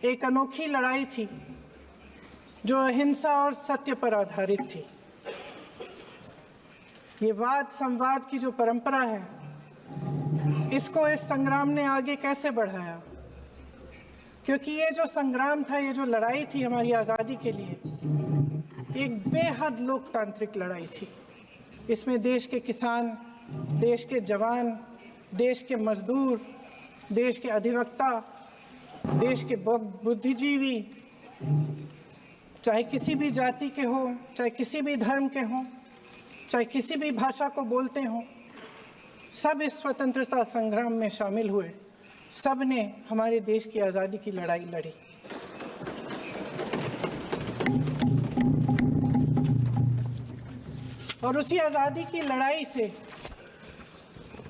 एक अनोखी लड़ाई थी जो अहिंसा और सत्य पर आधारित थी। ये वाद संवाद की जो परंपरा है, इसको इस संग्राम ने आगे कैसे बढ़ाया? क्योंकि ये जो संग्राम था, ये जो लड़ाई थी हमारी आज़ादी के लिए, एक बेहद लोकतांत्रिक लड़ाई थी। इसमें देश के किसान, देश के जवान, देश के मजदूर, देश के अधिवक्ता, देश के बुद्धिजीवी, चाहे किसी भी जाति के हों, चाहे किसी भी धर्म के हों, चाहे किसी भी भाषा को बोलते हों, सब इस स्वतंत्रता संग्राम में शामिल हुए। सब ने हमारे देश की आज़ादी की लड़ाई लड़ी। और उसी आज़ादी की लड़ाई से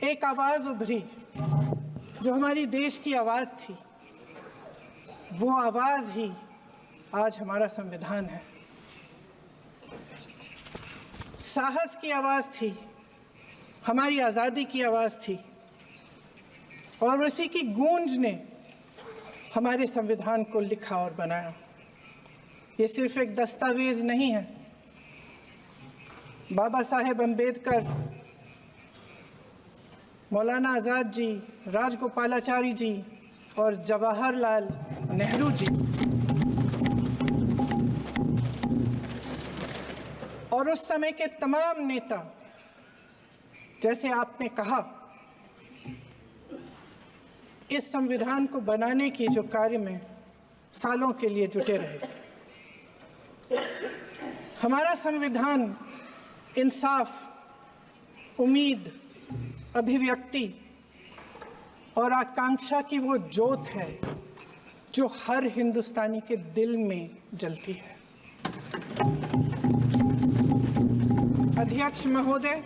एक आवाज़ उभरी जो हमारी देश की आवाज़ थी। वो आवाज़ ही आज हमारा संविधान है। साहस की आवाज़ थी, हमारी आज़ादी की आवाज़ थी, और उसी की गूंज ने हमारे संविधान को लिखा और बनाया। ये सिर्फ एक दस्तावेज नहीं है। बाबा साहेब अम्बेडकर, मौलाना आज़ाद जी, राजगोपालाचारी जी और जवाहरलाल नेहरू जी और उस समय के तमाम नेता, जैसे आपने कहा, इस संविधान को बनाने की जो कार्य में सालों के लिए जुटे रहे। हमारा संविधान इंसाफ, उम्मीद, अभिव्यक्ति और आकांक्षा की वो ज्योत है जो हर हिंदुस्तानी के दिल में जलती है। अध्यक्ष महोदय,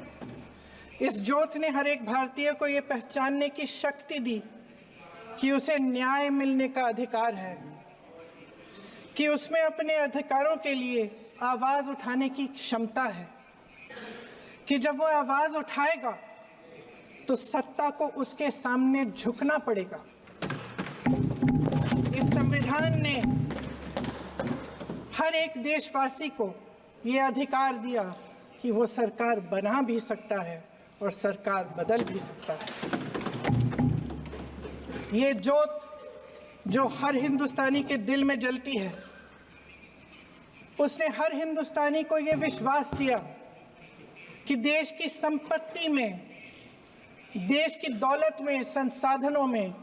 इस ज्योत ने हर एक भारतीय को ये पहचानने की शक्ति दी कि उसे न्याय मिलने का अधिकार है, कि उसमें अपने अधिकारों के लिए आवाज़ उठाने की क्षमता है, कि जब वो आवाज़ उठाएगा तो सत्ता को उसके सामने झुकना पड़ेगा। इस संविधान ने हर एक देशवासी को ये अधिकार दिया कि वो सरकार बना भी सकता है और सरकार बदल भी सकता है। ये ज्योत जो हर हिंदुस्तानी के दिल में जलती है, उसने हर हिंदुस्तानी को ये विश्वास दिया कि देश की संपत्ति में, देश की दौलत में, संसाधनों में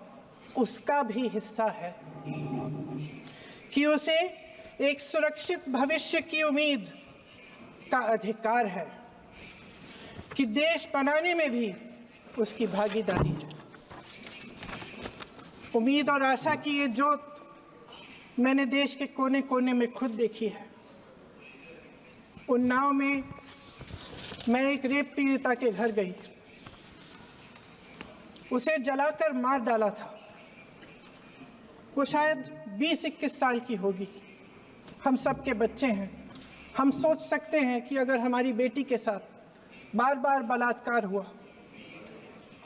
उसका भी हिस्सा है, कि उसे एक सुरक्षित भविष्य की उम्मीद का अधिकार है, कि देश बनाने में भी उसकी भागीदारी है। उम्मीद और आशा की ये ज्योत मैंने देश के कोने कोने में खुद देखी है। उन्नाव में मैं एक रेप पीड़िता के घर गई, उसे जलाकर मार डाला था। वो शायद 20-21 साल की होगी। हम सब के बच्चे हैं। हम सोच सकते हैं कि अगर हमारी बेटी के साथ बार बार बलात्कार हुआ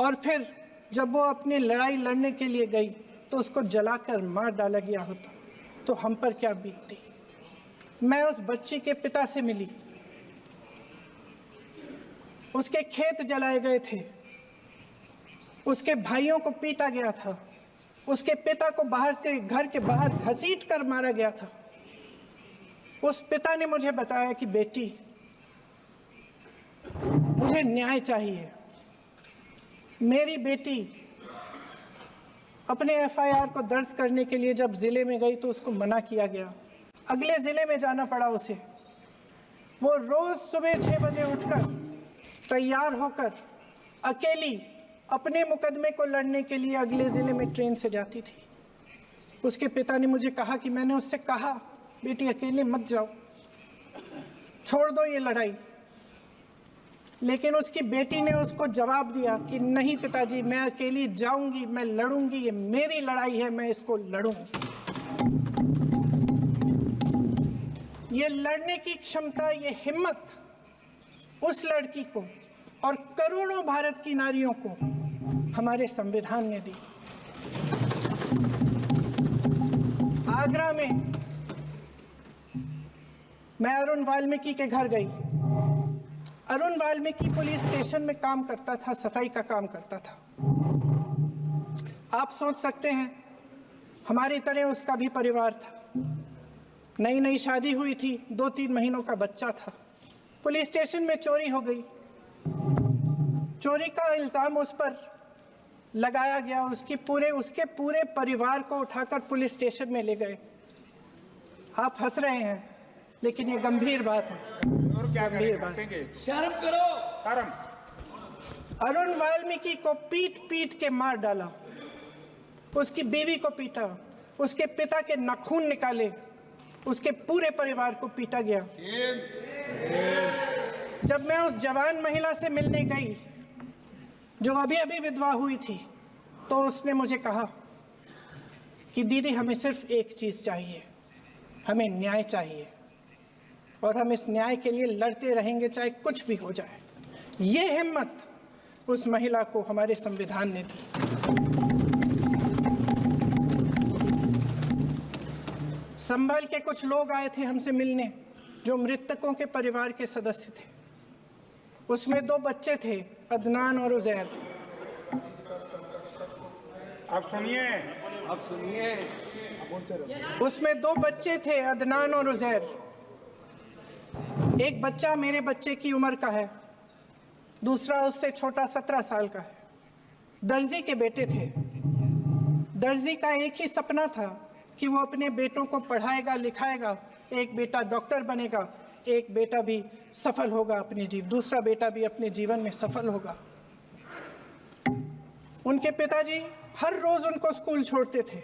और फिर जब वो अपनी लड़ाई लड़ने के लिए गई तो उसको जलाकर मार डाला गया होता तो हम पर क्या बीतती। मैं उस बच्ची के पिता से मिली। उसके खेत जलाए गए थे, उसके भाइयों को पीटा गया था, उसके पिता को बाहर से घर के बाहर घसीट कर मारा गया था। उस पिता ने मुझे बताया कि बेटी, मुझे न्याय चाहिए। मेरी बेटी अपने एफआईआर को दर्ज करने के लिए जब ज़िले में गई तो उसको मना किया गया। अगले ज़िले में जाना पड़ा उसे। वो रोज़ सुबह 6 बजे उठकर तैयार होकर अकेली अपने मुकदमे को लड़ने के लिए अगले ज़िले में ट्रेन से जाती थी। उसके पिता ने मुझे कहा कि मैंने उससे कहा, बेटी अकेले मत जाओ, छोड़ दो ये लड़ाई। लेकिन उसकी बेटी ने उसको जवाब दिया कि नहीं पिताजी, मैं अकेली जाऊंगी, मैं लड़ूंगी, ये मेरी लड़ाई है, मैं इसको लड़ूंगी। ये लड़ने की क्षमता, ये हिम्मत उस लड़की को और करोड़ों भारत की नारियों को हमारे संविधान ने दी। आगरा में मैं अरुण वाल्मीकि के घर गई। अरुण वाल्मीकि पुलिस स्टेशन में काम करता था, सफाई का काम करता था। आप सोच सकते हैं हमारी तरह उसका भी परिवार था। नई नई शादी हुई थी, 2-3 महीनों का बच्चा था। पुलिस स्टेशन में चोरी हो गई। चोरी का इल्ज़ाम उस पर लगाया गया। उसके पूरे परिवार को उठाकर पुलिस स्टेशन में ले गए। आप हंस रहे हैं, लेकिन ये गंभीर बात है। और क्या गंभीर बात। शर्म करो, शर्म। अरुण वाल्मीकि को पीट पीट के मार डाला, उसकी बीवी को पीटा, उसके पिता के नाखून निकाले, उसके पूरे परिवार को पीटा गया। जब मैं उस जवान महिला से मिलने गई जो अभी अभी विधवा हुई थी, तो उसने मुझे कहा कि दीदी हमें सिर्फ एक चीज़ चाहिए, हमें न्याय चाहिए और हम इस न्याय के लिए लड़ते रहेंगे चाहे कुछ भी हो जाए। ये हिम्मत उस महिला को हमारे संविधान ने दी। संभल के कुछ लोग आए थे हमसे मिलने जो मृतकों के परिवार के सदस्य थे। उसमें 2 बच्चे थे, अदनान और उजैर। अब सुनिए। उसमें 2 बच्चे थे, अदनान और उजैर। एक बच्चा मेरे बच्चे की उम्र का है, दूसरा उससे छोटा 17 साल का है। दर्जी के बेटे थे। दर्जी का एक ही सपना था कि वो अपने बेटों को पढ़ाएगा लिखाएगा। एक बेटा डॉक्टर बनेगा, एक बेटा भी सफल होगा दूसरा बेटा भी अपने जीवन में सफल होगा। उनके पिताजी हर रोज उनको स्कूल छोड़ते थे।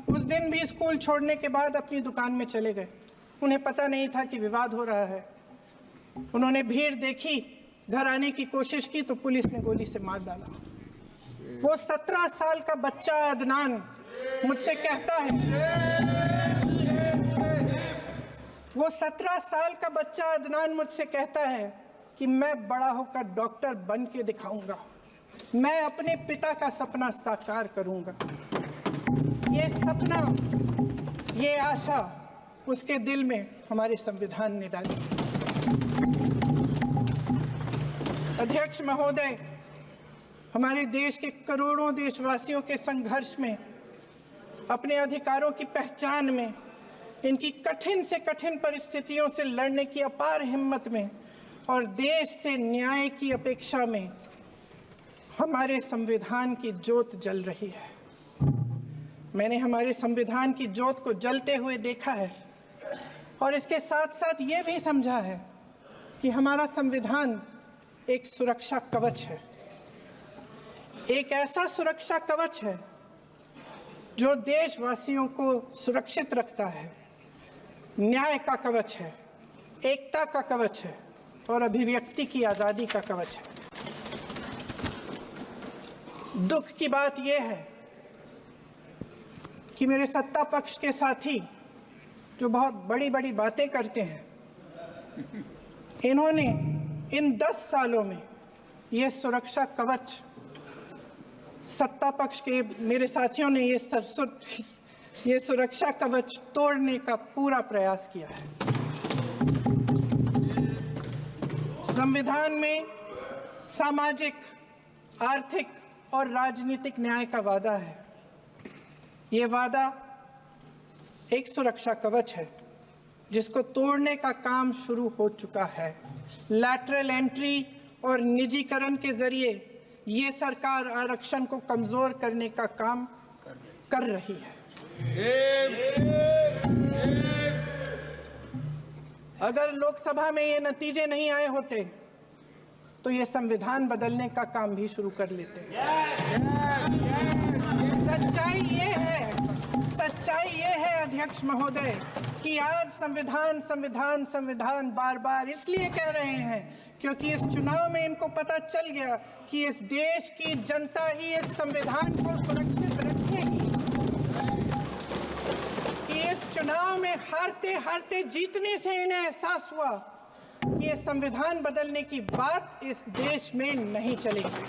उस दिन भी स्कूल छोड़ने के बाद अपनी दुकान में चले गए। उन्हें पता नहीं था कि विवाद हो रहा है। उन्होंने भीड़ देखी, घर आने की कोशिश की तो पुलिस ने गोली से मार डाला। वो 17 साल का बच्चा अदनान मुझसे कहता है, वो 17 साल का बच्चा अदनान मुझसे कहता है कि मैं बड़ा होकर डॉक्टर बन के दिखाऊंगा, मैं अपने पिता का सपना साकार करूंगा। ये सपना, ये आशा उसके दिल में हमारे संविधान ने डाली। अध्यक्ष महोदय, हमारे देश के करोड़ों देशवासियों के संघर्ष में, अपने अधिकारों की पहचान में, इनकी कठिन से कठिन परिस्थितियों से लड़ने की अपार हिम्मत में और देश से न्याय की अपेक्षा में हमारे संविधान की ज्योत जल रही है। मैंने हमारे संविधान की ज्योत को जलते हुए देखा है और इसके साथ साथ ये भी समझा है कि हमारा संविधान एक सुरक्षा कवच है। एक ऐसा सुरक्षा कवच है जो देशवासियों को सुरक्षित रखता है, न्याय का कवच है, एकता का कवच है और अभिव्यक्ति की आज़ादी का कवच है। दुख की बात यह है कि मेरे सत्ता पक्ष के साथी जो बहुत बड़ी बड़ी बातें करते हैं, इन्होंने इन 10 सालों में ये सुरक्षा कवच, सत्ता पक्ष के मेरे साथियों ने ये सुरक्षा कवच तोड़ने का पूरा प्रयास किया है। संविधान में सामाजिक, आर्थिक और राजनीतिक न्याय का वादा है। ये वादा एक सुरक्षा कवच है जिसको तोड़ने का काम शुरू हो चुका है। लैटरल एंट्री और निजीकरण के जरिए ये सरकार आरक्षण को कमजोर करने का काम कर रही है। अगर लोकसभा में ये नतीजे नहीं आए होते तो ये संविधान बदलने का काम भी शुरू कर लेते। सच्चाई ये है अध्यक्ष महोदय कि आज संविधान बार बार इसलिए कह रहे हैं क्योंकि इस चुनाव में इनको पता चल गया कि इस देश की जनता ही इस संविधान को सुरक्षित रखेगी, कि इस चुनाव में हारते हारते जीतने से इन्हें एहसास हुआ कि ये संविधान बदलने की बात इस देश में नहीं चलेगी।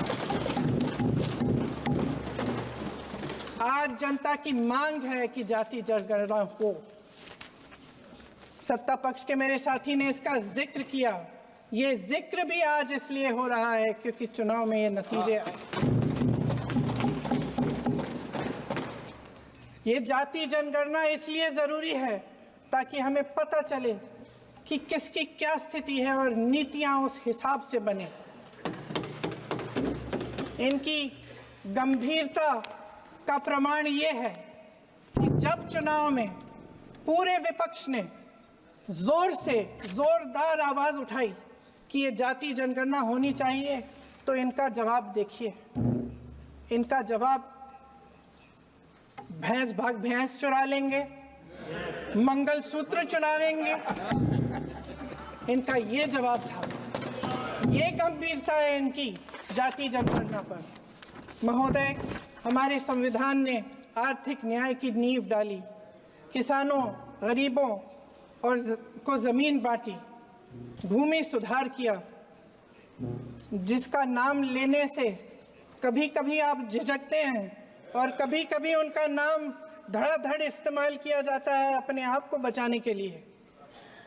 आज जनता की मांग है कि जाति जनगणना हो। सत्ता पक्ष के मेरे साथी ने इसका जिक्र किया। ये जिक्र भी आज इसलिए हो रहा है क्योंकि चुनाव में ये नतीजे आए। ये जाति जनगणना इसलिए जरूरी है ताकि हमें पता चले कि किसकी क्या स्थिति है और नीतियां उस हिसाब से बने। इनकी गंभीरता का प्रमाण ये है कि जब चुनाव में पूरे विपक्ष ने जोरदार आवाज उठाई कि ये जाति जनगणना होनी चाहिए, तो इनका जवाब देखिए। इनका जवाब भैंस भाग भैंस चुरा लेंगे, मंगलसूत्र चुरा लेंगे, इनका ये जवाब था। ये गंभीरता है इनकी जाति जनगणना पर। महोदय, हमारे संविधान ने आर्थिक न्याय की नींव डाली, किसानों, गरीबों और को जमीन बांटी, भूमि सुधार किया, जिसका नाम लेने से कभी कभी आप झिझकते हैं और कभी कभी उनका नाम धड़ाधड़ इस्तेमाल किया जाता है अपने आप को बचाने के लिए।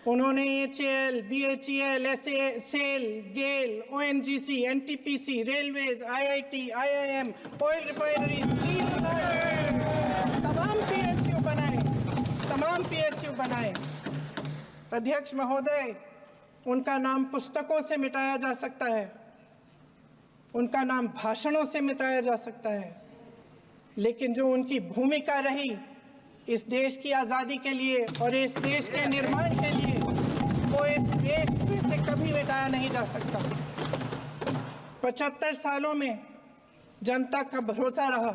उन्होंने HAL, BHEL, SAIL, GAIL, ONGC, NTPC, railways, IIT, IIM, oil refinery, तमाम PSU बनाए। अध्यक्ष महोदय, उनका नाम पुस्तकों से मिटाया जा सकता है, उनका नाम भाषणों से मिटाया जा सकता है, लेकिन जो उनकी भूमिका रही इस देश की आज़ादी के लिए और इस देश के निर्माण के लिए, वो इस देश में से कभी मिटाया नहीं जा सकता। 75 सालों में जनता का भरोसा रहा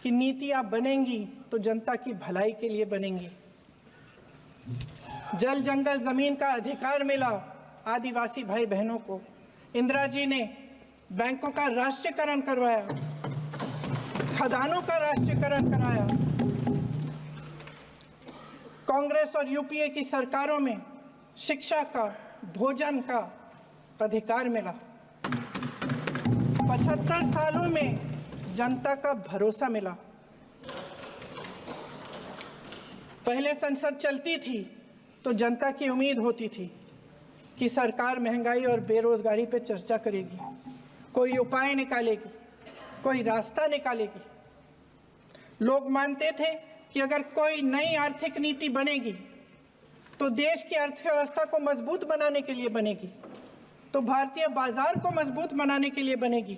कि नीतियां बनेंगी तो जनता की भलाई के लिए बनेंगी। जल जंगल जमीन का अधिकार मिला आदिवासी भाई बहनों को। इंदिरा जी ने बैंकों का राष्ट्रीयकरण करवाया, खदानों का राष्ट्रीयकरण कराया। कांग्रेस और यूपीए की सरकारों में शिक्षा का, भोजन का अधिकार मिला। 75 सालों में जनता का भरोसा मिला। पहले संसद चलती थी तो जनता की उम्मीद होती थी कि सरकार महंगाई और बेरोजगारी पर चर्चा करेगी, कोई उपाय निकालेगी, कोई रास्ता निकालेगी। लोग मानते थे कि अगर कोई नई आर्थिक नीति बनेगी तो देश की अर्थव्यवस्था को मजबूत बनाने के लिए बनेगी, तो भारतीय बाजार को मजबूत बनाने के लिए बनेगी,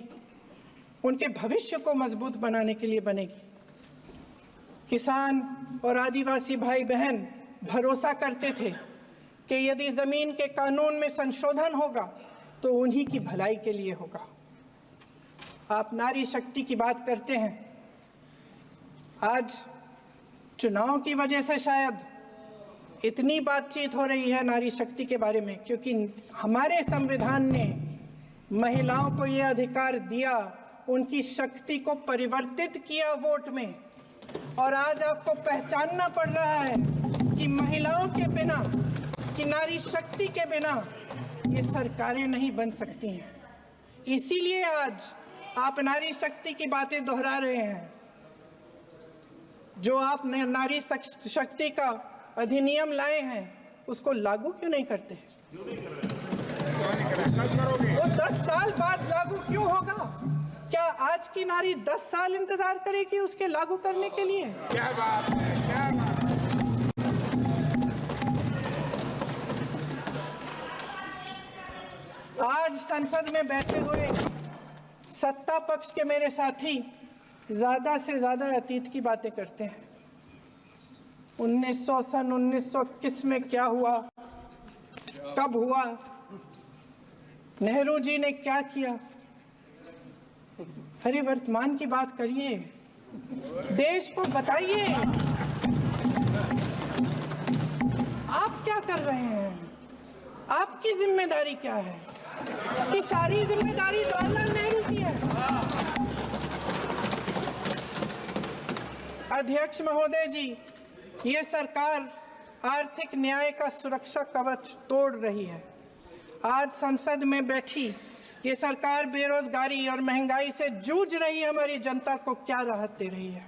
उनके भविष्य को मजबूत बनाने के लिए बनेगी। किसान और आदिवासी भाई बहन भरोसा करते थे कि यदि जमीन के कानून में संशोधन होगा तो उन्हीं की भलाई के लिए होगा। आप नारी शक्ति की बात करते हैं। आज चुनाव की वजह से शायद इतनी बातचीत हो रही है नारी शक्ति के बारे में, क्योंकि हमारे संविधान ने महिलाओं को यह अधिकार दिया, उनकी शक्ति को परिवर्तित किया वोट में। और आज आपको पहचानना पड़ रहा है कि महिलाओं के बिना, कि नारी शक्ति के बिना ये सरकारें नहीं बन सकती हैं। इसीलिए आज आप नारी शक्ति की बातें दोहरा रहे हैं। जो आप नारी शक्ति का अधिनियम लाए हैं उसको लागू क्यों नहीं करते? वो 10 साल बाद लागू क्यों होगा? क्या आज की नारी 10 साल इंतजार करेगी उसके लागू करने के लिए? क्या बात है, क्या बात है। आज संसद में बैठे हुए सत्ता पक्ष के मेरे साथी ज्यादा से ज्यादा अतीत की बातें करते हैं। 1921 में क्या हुआ, कब हुआ, नेहरू जी ने क्या किया। अरे वर्तमान की बात करिए, देश को बताइए आप क्या कर रहे हैं, आपकी जिम्मेदारी क्या है। कि सारी जिम्मेदारी जवाहरलाल नेहरू की है। अध्यक्ष महोदय जी, ये सरकार आर्थिक न्याय का सुरक्षा कवच तोड़ रही है। आज संसद में बैठी ये सरकार बेरोजगारी और महंगाई से जूझ रही हमारी जनता को क्या राहत दे रही है?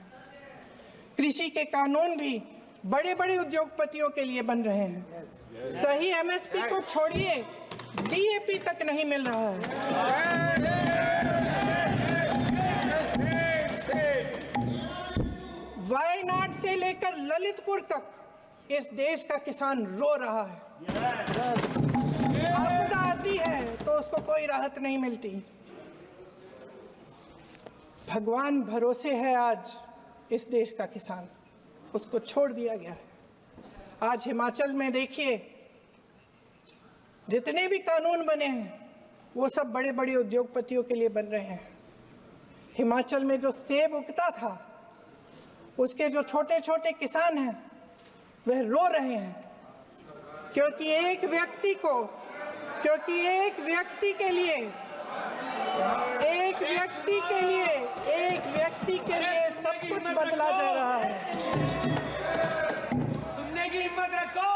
कृषि के कानून भी बड़े बड़े उद्योगपतियों के लिए बन रहे हैं। सही एमएसपी को छोड़िए, डीएपी तक नहीं मिल रहा है। वायनाड से लेकर ललितपुर तक इस देश का किसान रो रहा है। आपदा आती है तो उसको कोई राहत नहीं मिलती। भगवान भरोसे है आज इस देश का किसान, उसको छोड़ दिया गया है। आज हिमाचल में देखिए, जितने भी कानून बने हैं वो सब बड़े बड़े उद्योगपतियों के लिए बन रहे हैं। हिमाचल में जो सेब उगता था, उसके जो छोटे छोटे किसान हैं वह रो रहे हैं, क्योंकि एक व्यक्ति के लिए सब कुछ बदला जा रहा है। सुनने की हिम्मत रखो।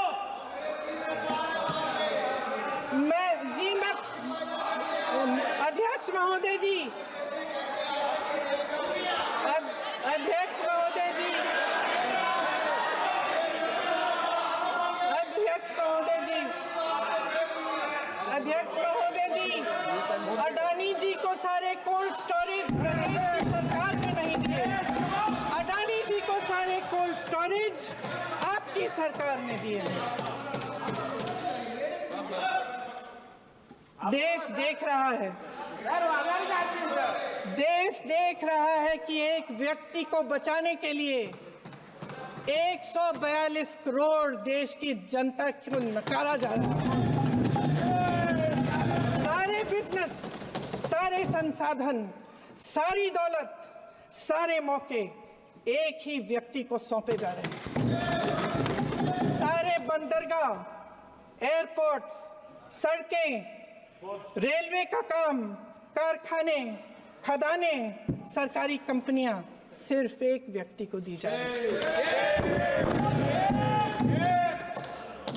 मैं अध्यक्ष महोदय जी, अध्यक्ष महोदय जी, अडानी जी को सारे कोल्ड स्टोरेज प्रदेश की सरकार ने नहीं दिए। अडानी जी को सारे कोल्ड स्टोरेज आपकी सरकार ने दिए। देश देख रहा है कि एक व्यक्ति को बचाने के लिए 142 करोड़ देश की जनता को नकारा जा रहा है। सारे बिजनेस, सारे संसाधन, सारी दौलत, सारे मौके एक ही व्यक्ति को सौंपे जा रहे हैं। सारे बंदरगाह, एयरपोर्ट्स, सड़कें, रेलवे का काम, कारखाने, खदाने, सरकारी कंपनियां सिर्फ एक व्यक्ति को दी जा रही है।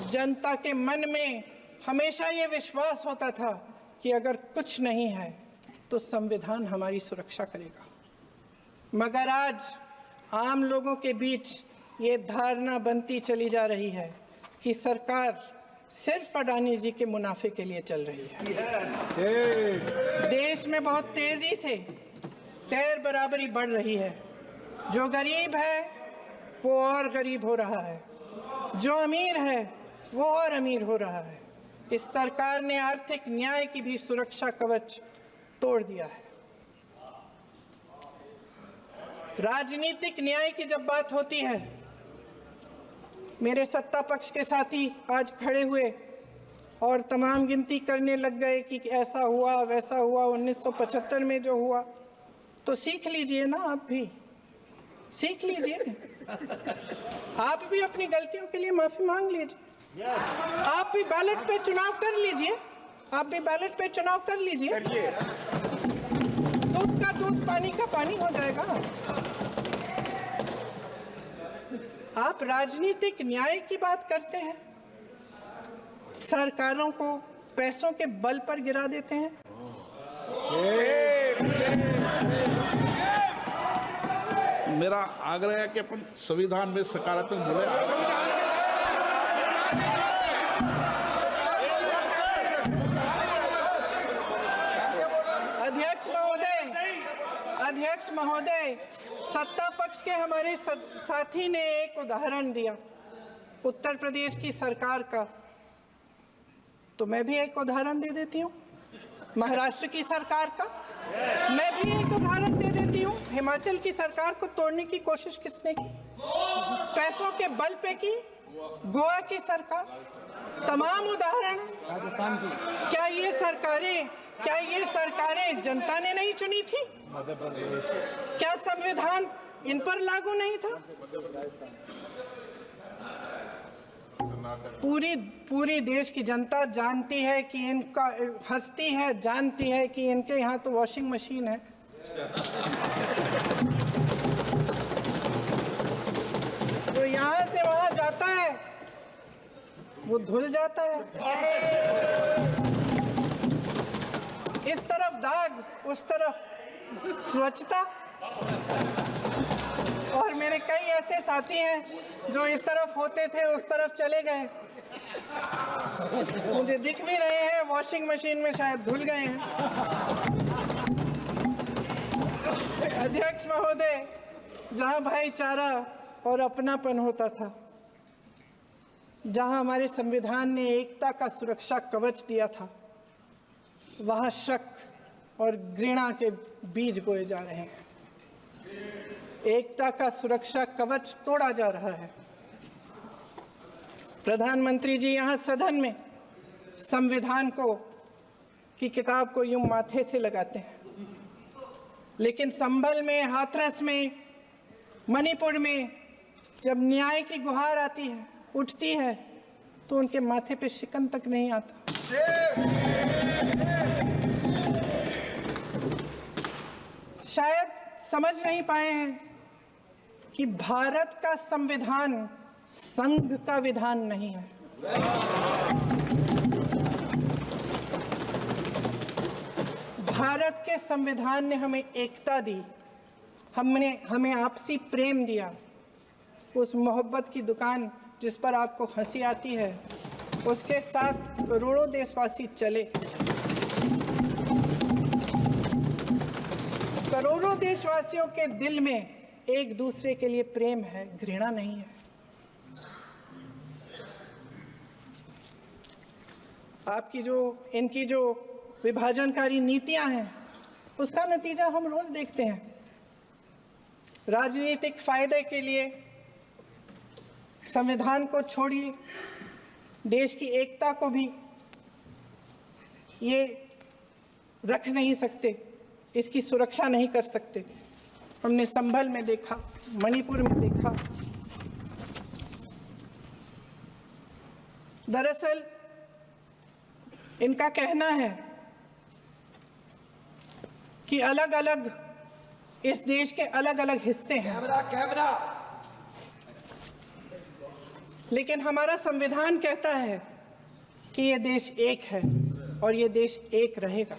जनता के मन में हमेशा ये विश्वास होता था कि अगर कुछ नहीं है तो संविधान हमारी सुरक्षा करेगा, मगर आज आम लोगों के बीच ये धारणा बनती चली जा रही है कि सरकार सिर्फ अडानी जी के मुनाफे के लिए चल रही है। देश में बहुत तेजी से गैर बराबरी बढ़ रही है। जो गरीब है वो और गरीब हो रहा है, जो अमीर है वो और अमीर हो रहा है। इस सरकार ने आर्थिक न्याय की भी सुरक्षा कवच तोड़ दिया है। राजनीतिक न्याय की जब बात होती है, मेरे सत्ता पक्ष के साथी आज खड़े हुए और तमाम गिनती करने लग गए कि ऐसा हुआ वैसा हुआ 1975 में जो हुआ, तो सीख लीजिए ना, आप भी सीख लीजिए। आप भी अपनी गलतियों के लिए माफी मांग लीजिए। आप भी बैलेट पे चुनाव कर लीजिए। दूध का दूध, पानी का पानी हो जाएगा। आप राजनीतिक न्याय की बात करते हैं, सरकारों को पैसों के बल पर गिरा देते हैं। मेरा आग्रह है कि अपन संविधान में सकारात्मक बोले। अध्यक्ष महोदय, सत्ता पक्ष के हमारे साथी ने एक उदाहरण दिया उत्तर प्रदेश की सरकार का, तो मैं भी एक उदाहरण दे देती हूँ महाराष्ट्र की सरकार का। मैं भी एक उदाहरण दे देती हूँ हिमाचल की सरकार को तोड़ने की कोशिश किसने की, पैसों के बल पे की, गोवा की सरकार। तमाम उदाहरण राजस्थान की। क्या ये सरकारें जनता ने नहीं चुनी थी? क्या संविधान इन पर लागू नहीं था? पूरी देश की जनता जानती है कि इनका हंसती है, जानती है कि इनके यहाँ तो वॉशिंग मशीन है। तो यहाँ से वहाँ जाता है वो धुल जाता है। इस तरफ दाग, उस तरफ स्वच्छता। और मेरे कई ऐसे साथी हैं जो इस तरफ होते थे उस तरफ चले गए, मुझे दिख भी रहे हैं, वॉशिंग मशीन में शायद धुल गए हैं। अध्यक्ष महोदय, जहां भाईचारा और अपनापन होता था, जहां हमारे संविधान ने एकता का सुरक्षा कवच दिया था, वहां शक और घृणा के बीज बोए जा रहे हैं। एकता का सुरक्षा कवच तोड़ा जा रहा है। प्रधानमंत्री जी यहाँ सदन में संविधान की किताब को यूं माथे से लगाते हैं, लेकिन संभल में, हाथरस में, मणिपुर में जब न्याय की गुहार आती है, उठती है, तो उनके माथे पे शिकन तक नहीं आता। शायद समझ नहीं पाए हैं कि भारत का संविधान संघ का विधान नहीं है। भारत के संविधान ने हमें एकता दी, हमें आपसी प्रेम दिया। उस मोहब्बत की दुकान जिस पर आपको हंसी आती है, उसके साथ करोड़ों देशवासी चले। करोड़ों देशवासियों के दिल में एक दूसरे के लिए प्रेम है, घृणा नहीं है। इनकी जो विभाजनकारी नीतियां हैं, उसका नतीजा हम रोज देखते हैं। राजनीतिक फायदे के लिए संविधान को छोड़िए, देश की एकता को भी ये रख नहीं सकते, इसकी सुरक्षा नहीं कर सकते। हमने संभल में देखा, मणिपुर में देखा। दरअसल इनका कहना है कि अलग अलग इस देश के अलग अलग हिस्से हैं, कैमरा। लेकिन हमारा संविधान कहता है कि ये देश एक है और ये देश एक रहेगा।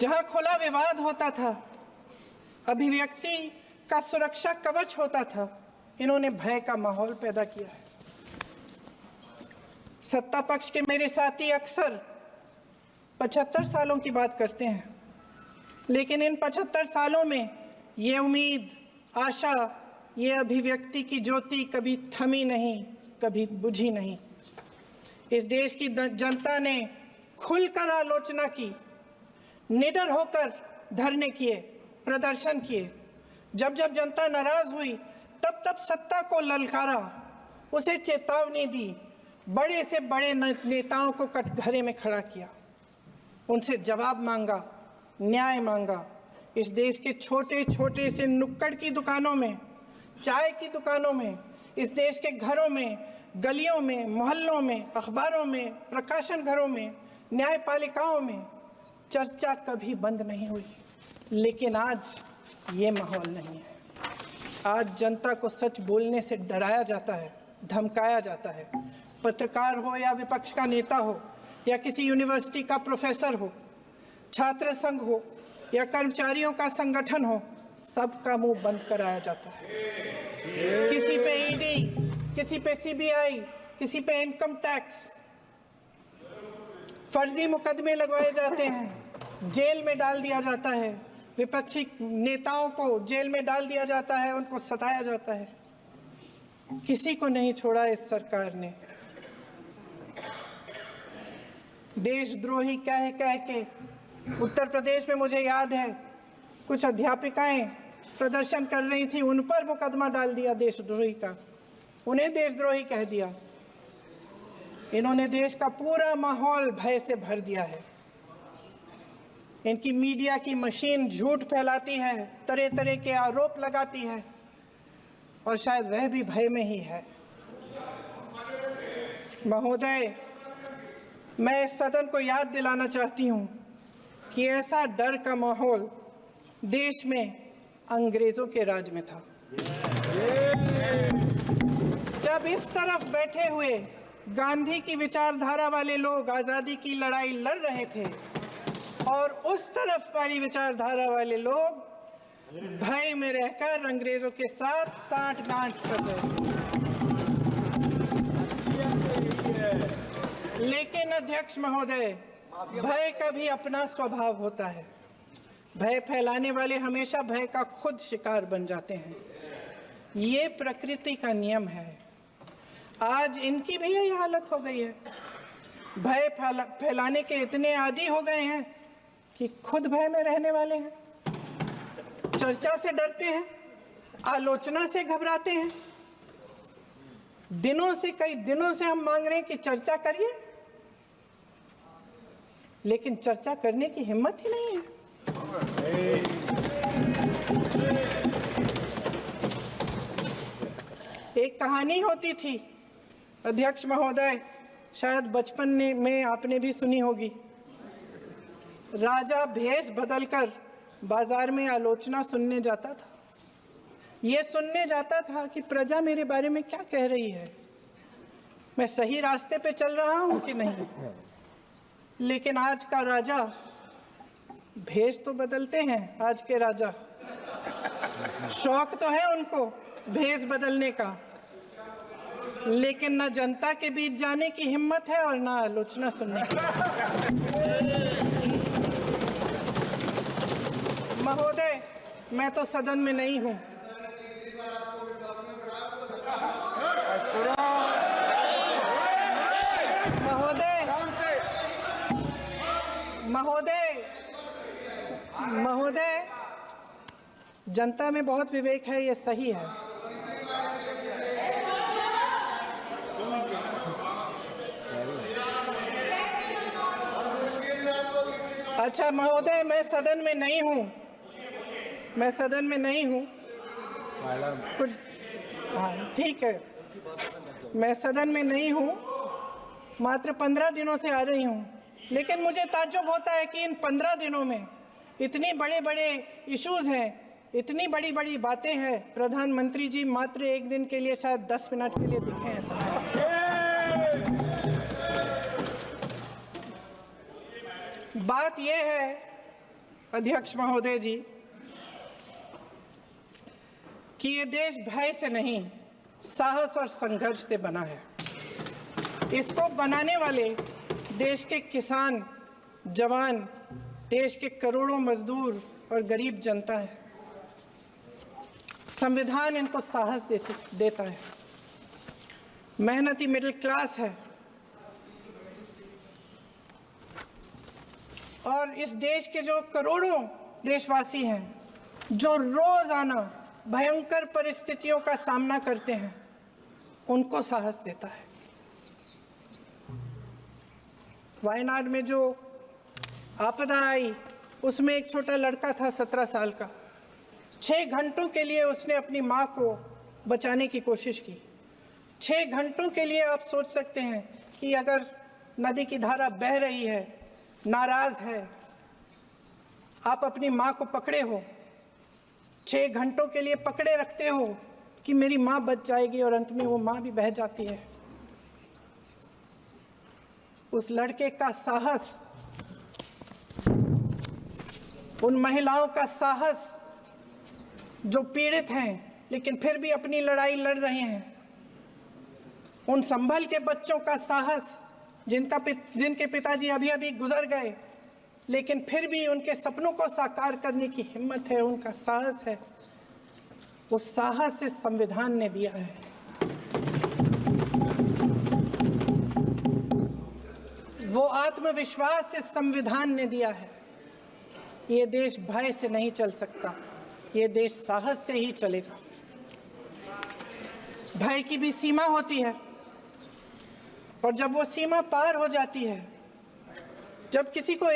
जहां खुला विवाद होता था, अभिव्यक्ति का सुरक्षा कवच होता था, इन्होंने भय का माहौल पैदा किया है। सत्ता पक्ष के मेरे साथी अक्सर 75 सालों की बात करते हैं, लेकिन इन 75 सालों में ये उम्मीद, आशा, ये अभिव्यक्ति की ज्योति कभी थमी नहीं, कभी बुझी नहीं। इस देश की जनता ने खुलकर आलोचना की, निडर होकर धरने किए, प्रदर्शन किए। जब जब जनता नाराज हुई, तब तब सत्ता को ललकारा, उसे चेतावनी दी, बड़े से बड़े नेताओं को कटघरे में खड़ा किया, उनसे जवाब मांगा, न्याय मांगा। इस देश के छोटे छोटे से नुक्कड़ की दुकानों में, चाय की दुकानों में, इस देश के घरों में, गलियों में, मोहल्लों में, अखबारों में, प्रकाशन घरों में, न्यायपालिकाओं में चर्चा कभी बंद नहीं हुई। लेकिन आज ये माहौल नहीं है। आज जनता को सच बोलने से डराया जाता है, धमकाया जाता है। पत्रकार हो या विपक्ष का नेता हो या किसी यूनिवर्सिटी का प्रोफेसर हो, छात्र संघ हो या कर्मचारियों का संगठन हो, सबका मुंह बंद कराया जाता है। किसी पे ईडी, किसी पे सीबीआई, किसी पे इनकम टैक्स, फर्जी मुकदमे लगवाए जाते हैं, जेल में डाल दिया जाता है, विपक्षी नेताओं को जेल में डाल दिया जाता है, उनको सताया जाता है। किसी को नहीं छोड़ा इस सरकार ने। देशद्रोही कह के उत्तर प्रदेश में मुझे याद है कुछ अध्यापिकाएं प्रदर्शन कर रही थी, उन पर मुकदमा डाल दिया देशद्रोही का, उन्हें देशद्रोही कह दिया। इन्होंने देश का पूरा माहौल भय से भर दिया है। इनकी मीडिया की मशीन झूठ फैलाती है, तरह तरह के आरोप लगाती है, और शायद वह भी भय में ही है। महोदय, मैं इस सदन को याद दिलाना चाहती हूं कि ऐसा डर का माहौल देश में अंग्रेजों के राज में था। जब इस तरफ बैठे हुए गांधी की विचारधारा वाले लोग आज़ादी की लड़ाई लड़ रहे थे और उस तरफ वाली विचारधारा वाले लोग भय में रहकर अंग्रेजों के साथ साठगांठ कर रहे थे। लेकिन अध्यक्ष महोदय, भय का भी अपना स्वभाव होता है। भय फैलाने वाले हमेशा भय का खुद शिकार बन जाते हैं। ये प्रकृति का नियम है। आज इनकी भी यही हालत हो गई है। भय फैलाने के इतने आदी हो गए हैं कि खुद भय में रहने वाले हैं। चर्चा से डरते हैं, आलोचना से घबराते हैं। कई दिनों से हम मांग रहे हैं कि चर्चा करिए, लेकिन चर्चा करने की हिम्मत ही नहीं है। एक कहानी होती थी अध्यक्ष महोदय, शायद बचपन में आपने भी सुनी होगी। राजा भेष बदलकर बाजार में आलोचना सुनने जाता था। ये सुनने जाता था कि प्रजा मेरे बारे में क्या कह रही है, मैं सही रास्ते पे चल रहा हूं कि नहीं। लेकिन आज का राजा, भेष तो बदलते हैं आज के राजा, शौक तो है उनको भेष बदलने का, लेकिन न जनता के बीच जाने की हिम्मत है और न आलोचना सुनने की। महोदय, मैं तो सदन में नहीं हूं। महोदय, जनता में बहुत विवेक है, ये सही है। अच्छा महोदय, मैं सदन में नहीं हूँ। कुछ हाँ ठीक है, मैं सदन में नहीं हूँ, मात्र 15 दिनों से आ रही हूँ। लेकिन मुझे ताज्जुब होता है कि इन 15 दिनों में इतनी बड़े इश्यूज हैं, इतनी बड़ी बातें हैं। प्रधानमंत्री जी मात्र एक दिन के लिए, शायद 10 मिनट के लिए दिखे हैं सब। बात यह है अध्यक्ष महोदय जी कि ये देश भय से नहीं, साहस और संघर्ष से बना है। इसको बनाने वाले देश के किसान, जवान, देश के करोड़ों मजदूर और गरीब जनता है। संविधान इनको साहस देता है। मेहनती मिडिल क्लास है और इस देश के जो करोड़ों देशवासी हैं, जो रोजाना भयंकर परिस्थितियों का सामना करते हैं, उनको साहस देता है। वायनाड में जो आपदा आई, उसमें एक छोटा लड़का था 17 साल का। 6 घंटों के लिए उसने अपनी माँ को बचाने की कोशिश की। 6 घंटों के लिए आप सोच सकते हैं कि अगर नदी की धारा बह रही है, नाराज है, आप अपनी माँ को पकड़े हो, 6 घंटों के लिए पकड़े रखते हो कि मेरी माँ बच जाएगी, और अंत में वो माँ भी बह जाती है। उस लड़के का साहस, उन महिलाओं का साहस जो पीड़ित हैं लेकिन फिर भी अपनी लड़ाई लड़ रहे हैं, उन संभल के बच्चों का साहस जिनके पिताजी अभी गुजर गए, लेकिन फिर भी उनके सपनों को साकार करने की हिम्मत है, उनका साहस है। वो साहस से संविधान ने दिया है। वो आत्मविश्वास से संविधान ने दिया है। ये देश भय से नहीं चल सकता, ये देश साहस से ही चलेगा। भय की भी सीमा होती है, और जब वो सीमा पार हो जाती है, जब किसी को